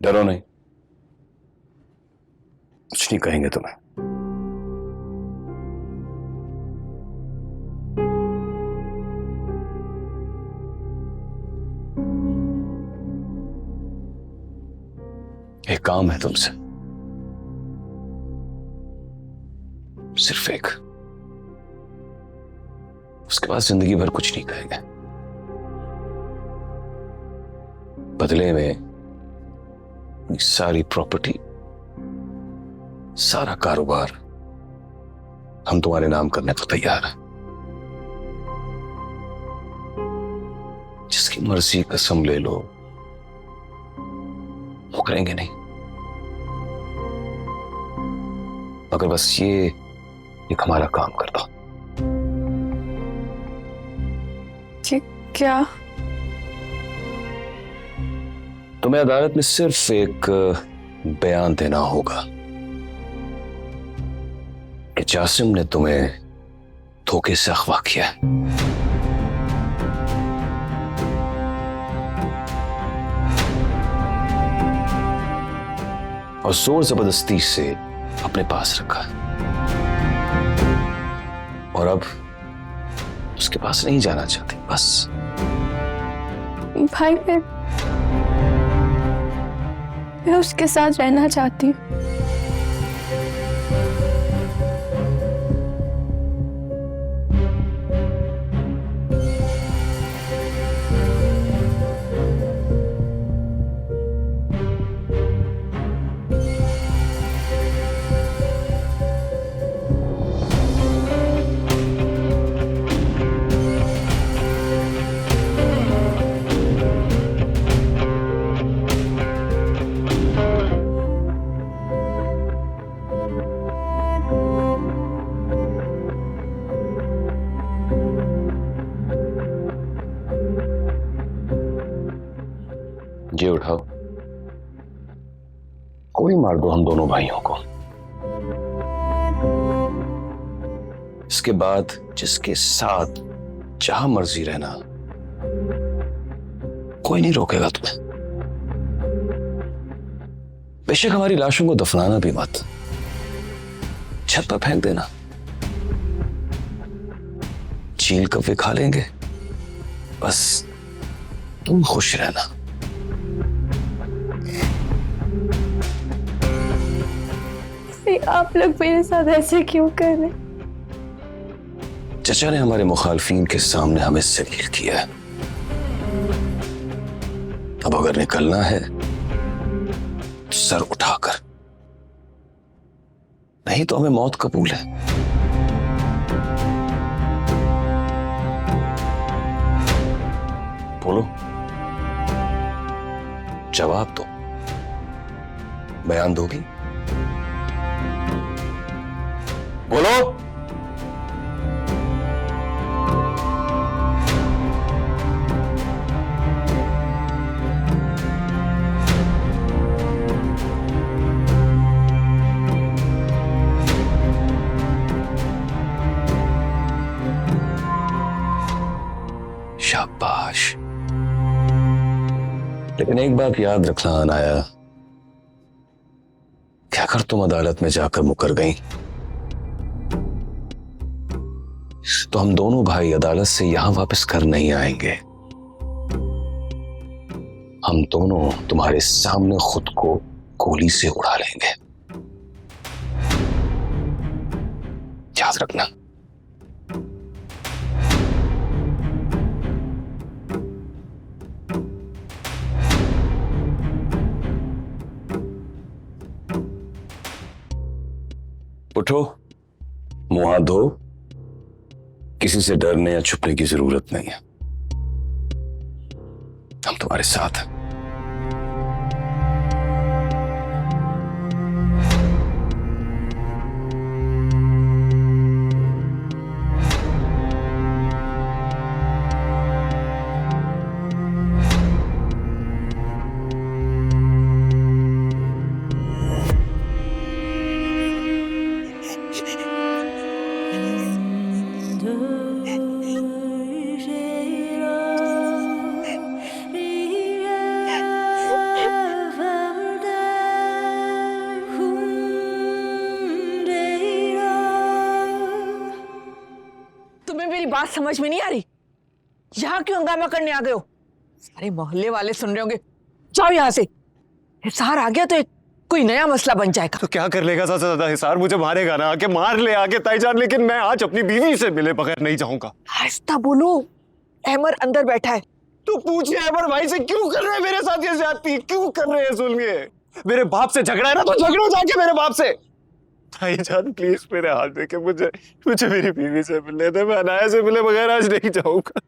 डरो नहीं, कुछ नहीं कहेंगे तुम्हें। एक काम है तुमसे, सिर्फ एक। उसके बाद जिंदगी भर कुछ नहीं कहेंगे। बदले में अपनी सारी प्रॉपर्टी, सारा कारोबार हम तुम्हारे नाम करने को तैयार हैं। जिसकी मर्जी कसम ले लो, वो करेंगे नहीं। मगर बस ये एक हमारा काम कर दो। क्या? तुम्हें अदालत में सिर्फ एक बयान देना होगा कि जासिम ने तुम्हें धोखे से अगवा किया। और जोर जबरदस्ती से अपने पास रखा, और अब उसके पास नहीं जाना चाहती। बस भाई, मैं उसके साथ रहना चाहती हूँ। ये उठाओ, गोली मार दो हम दोनों भाइयों को। इसके बाद जिसके साथ जहां मर्जी रहना, कोई नहीं रोकेगा तुम्हें। बेशक हमारी लाशों को दफनाना भी मत, छत पर फेंक देना। चील कव्वे खा लेंगे, बस तुम खुश रहना। आप लोग मेरे साथ ऐसे क्यों कर रहे? चचा ने हमारे मुखालफीन के सामने हमें जलील किया है। अब अगर निकलना है तो सर उठाकर, नहीं तो हमें मौत कबूल है। बोलो, जवाब दो। बयान दोगी? बोलो। शाबाश। लेकिन एक बात याद रखना अनाया, क्या अगर तुम अदालत में जाकर मुकर गई तो हम दोनों भाई अदालत से यहां वापस कर नहीं आएंगे। हम दोनों तुम्हारे सामने खुद को गोली से उड़ा लेंगे। याद रखना। उठो, मुंह हाथ धो। किसी से डरने या छुपने की जरूरत नहीं है। हम तुम्हारे साथ हैं। बात समझ में नहीं आ रही? यहाँ क्यों हंगामा करने आ गए हो? सारे मोहल्ले वाले सुन रहे होंगे। जाओ यहाँ से। हिसार आ गया तो एक कोई नया मसला बन जाएगा। तो क्या कर लेगा सबसे ज्यादा हिसार? मुझे मारेगा ना, आके मार ले आके ताईजान, लेकिन मैं आज अपनी बीवी से मिले बगैर नहीं जाऊंगा। आहिस्ता बोलो, अहमर अंदर बैठा है। तो पूछिए अमर भाई से, क्यों कर रहे हैं मेरे साथ ये ज्यादती? क्यों कर रहे हैं जुल्म ये? मेरे बाप से झगड़ा है ना, तो झगड़ो जाके मेरे बाप से। ताईजान प्लीज मेरे हाथ देके मुझे मेरी बीवी से मिलने दे। मैं अनाया से मिले बगैर आज नहीं जाऊंगा।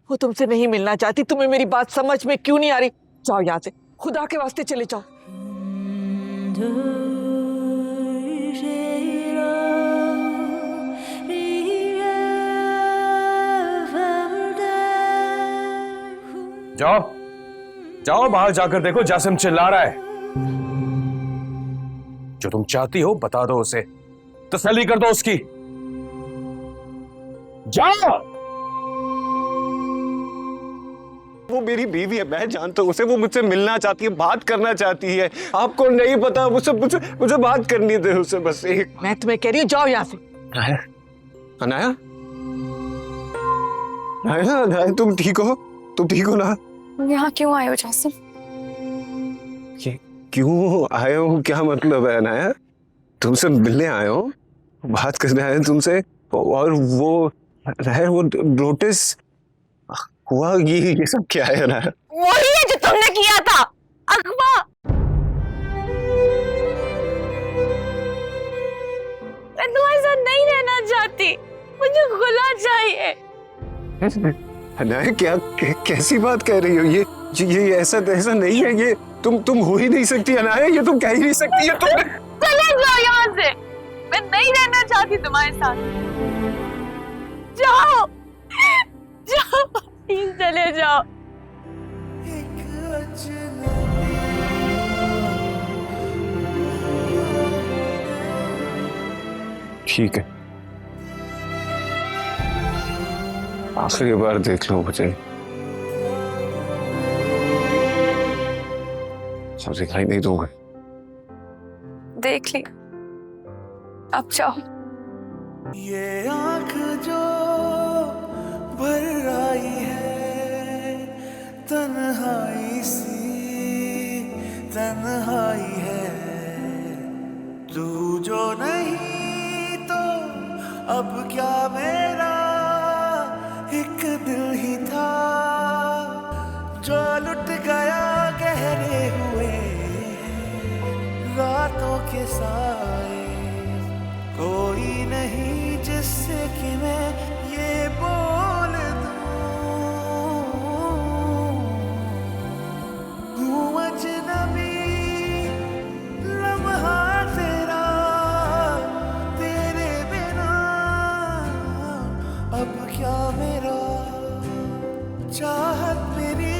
वो तुमसे नहीं मिलना चाहती। तुम्हें मेरी बात समझ में क्यों नहीं आ रही? जाओ यहाँ से, खुदा के वास्ते चले जाओ। जाओ जाओ, बाहर जाकर देखो, जासिम चिल्ला रहा है। जो तुम चाहती हो बता दो उसे, तसल्ली कर दो उसकी। जाओ। वो मेरी बीवी है, मैं जानता हूँ उसे। वो मुझसे मिलना चाहती है, बात करना चाहती है। आपको नहीं पता, मुझे मुझे मुझे बात करनी दे उससे बस एक। मैं तुम्हें कह रही हूँ, जाओ यहाँ से। अनाया, अनाया, अनाया, अनाया, तुम ठीक हो? तुम ठीक हो ना? यहाँ क्यों आए हो जासिम? ये क्यों आए हो? क्या मतलब है अनाया? तुमसे मिलने आए हो, बात करने आए हो तुमसे। और वो नोटिस हुआ, ये सब क्या है अनाया? वही है जो तुमने किया था, अगवा। मैं तुम्हारे साथ नहीं रहना चाहती, मुझे खुला चाहिए। अनाया, कैसी बात कह रही हो? ये ऐसा नहीं है। ये तुम हो ही नहीं सकती अनाया, ये तुम कह ही नहीं सकती। ये तुम चले जाओ यहाँ से, मैं नहीं रहना चाहती तुम्हारे साथ। जाओ जाओ, प्लीज चले जाओ। ठीक है, आखिरी बार देख लो मुझे। सब दिखाई नहीं दूंगा। देख ली, अब जाओ। ये आँख जो भर आई है, तन्हाई सी तन्हाई है। तू जो नहीं तो अब क्या मेरा एक दिल ही था, जो लुट गया गहरे हुए रातों के साए। कोई नहीं जिससे कि मैं ये बोल दूं, हूँ अजनबी लम्हा तेरा, तेरे बिना अब क्या मेरा। चाहत मेरी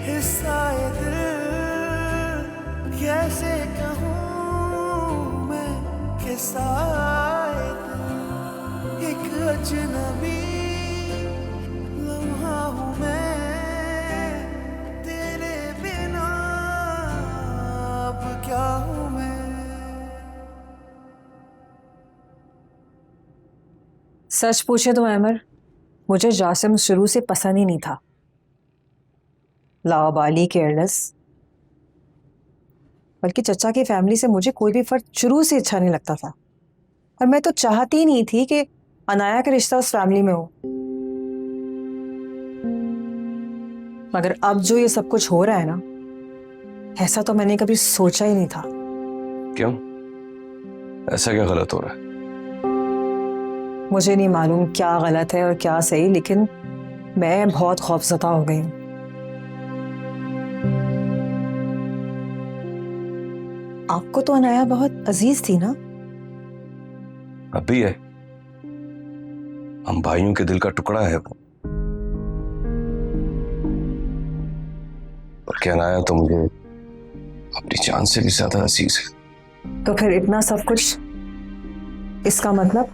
हिस्सा दिल, कैसे कहूँ मैं किस्सा दिल। एक अजनबी लम्हा हूँ मैं, तेरे बिना अब क्या हूँ मैं। सच पूछे तो अमर, मुझे जासिम शुरू से पसंद ही नहीं था। लावाबाली, केयरलेस। बल्कि चचा की फैमिली से मुझे कोई भी फर्क शुरू से अच्छा नहीं लगता था, और मैं तो चाहती ही नहीं थी कि अनाया का रिश्ता उस फैमिली में हो। मगर अब जो ये सब कुछ हो रहा है ना, ऐसा तो मैंने कभी सोचा ही नहीं था। क्यों? ऐसा क्या गलत हो रहा है? मुझे नहीं मालूम क्या गलत है और क्या सही, लेकिन मैं बहुत खौफजदा हो गई हूँ। आपको तो अनाया बहुत अजीज थी ना? अब भी है, हम भाइयों के दिल का टुकड़ा है वो। और क्या अनाया तो मुझे अपनी जान से भी ज्यादा अजीज है। तो फिर इतना सब कुछ, इसका मतलब?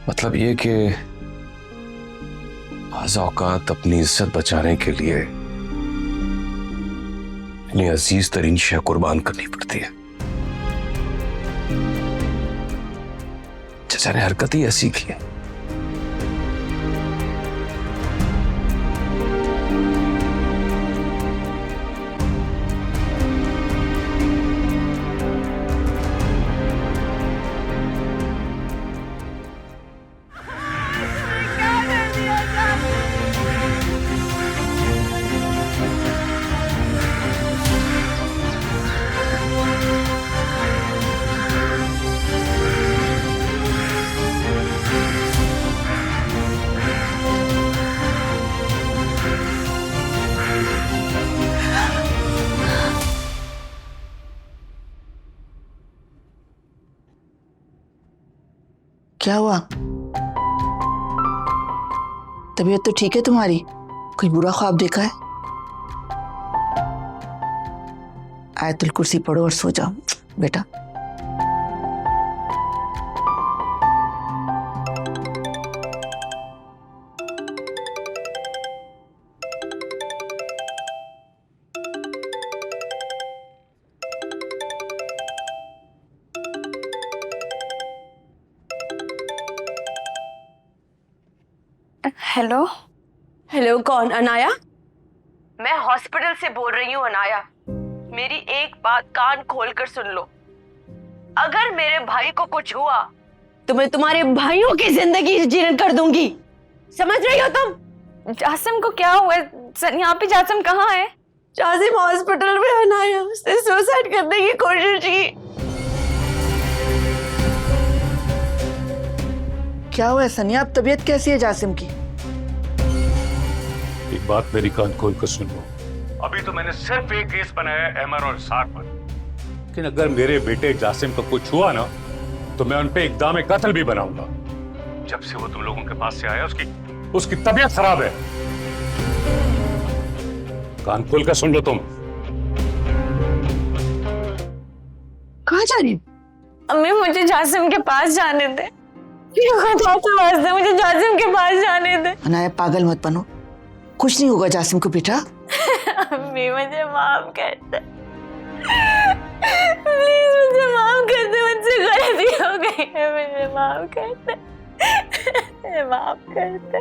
मतलब ये कि बाज़ औक़ात अपनी इज्जत बचाने के लिए इतनी अजीज तरीन शय कुर्बान करनी पड़ती है। चाचा ने हरकत ही ऐसी की है। क्या हुआ? तबीयत तो ठीक है तुम्हारी? कोई बुरा ख्वाब देखा है? आयतुल कुर्सी पढ़ो और सो जाओ बेटा। हेलो। हेलो, कौन? अनाया? मैं हॉस्पिटल से बोल रही हूँ अनाया। मेरी एक बात कान खोल कर सुन लो। अगर मेरे भाई को कुछ हुआ तो मैं तुम्हारे भाइयों की जिंदगी जीर्ण कर दूंगी, समझ रही हो तुम? जासिम को क्या हुआ? यहाँ पे जासिम कहाँ है? जासिम हॉस्पिटल में। अनाया, उसने सुसाइड करने की कोशिश की। क्या हुआ है सनिया? अब तबीयत कैसी है जासिम की? एक बात मेरी कान खोल कर सुन लो। अभी तो मैंने सिर्फ एक केस बनाया है अमर और इसाक पर, लेकिन अगर मेरे बेटे जासिम को कुछ हुआ ना तो मैं उन पे इक़दाम कत्ल भी बनाऊंगा। जब से वो तुम लोगों के पास से आया उसकी तबीयत खराब है। कान खोल कर सुन लो तुम। कहाँ जा रही हो? अम्मी मुझे जासिम के पास जाने दे। मुझे जासिम के पास जाने दे। अनाया पागल मत बनो, कुछ नहीं होगा जासिम को बेटा। अम्मी मुझे माफ कर दे, प्लीज मुझे माफ कर दे। मुझसे गलती हो गई है, मुझे माफ कर दे, मुझे माफ कर दे।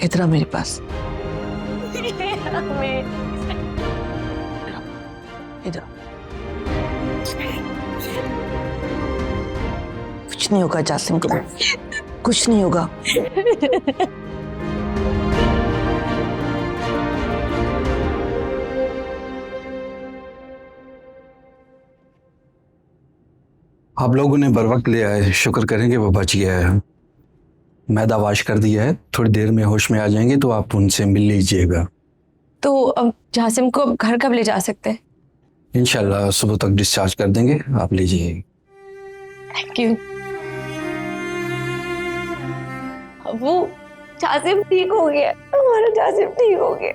इधर आ मेरे पास, अम्मी इधर। कुछ नहीं होगा जासिम को, कुछ नहीं होगा। आप लोगों ने बर वक्त लिया है, शुक्र करें कि वो बच गया है। मैदा वाश कर दिया है, थोड़ी देर में होश में आ जाएंगे तो आप उनसे मिल लीजिएगा। तो अब जासिम को घर कब ले जा सकते हैं? इंशाल्लाह सुबह तक डिस्चार्ज कर देंगे, आप लीजिए। Thank you. वो जासिम ठीक हो गया, हमारा जासिम ठीक हो गया।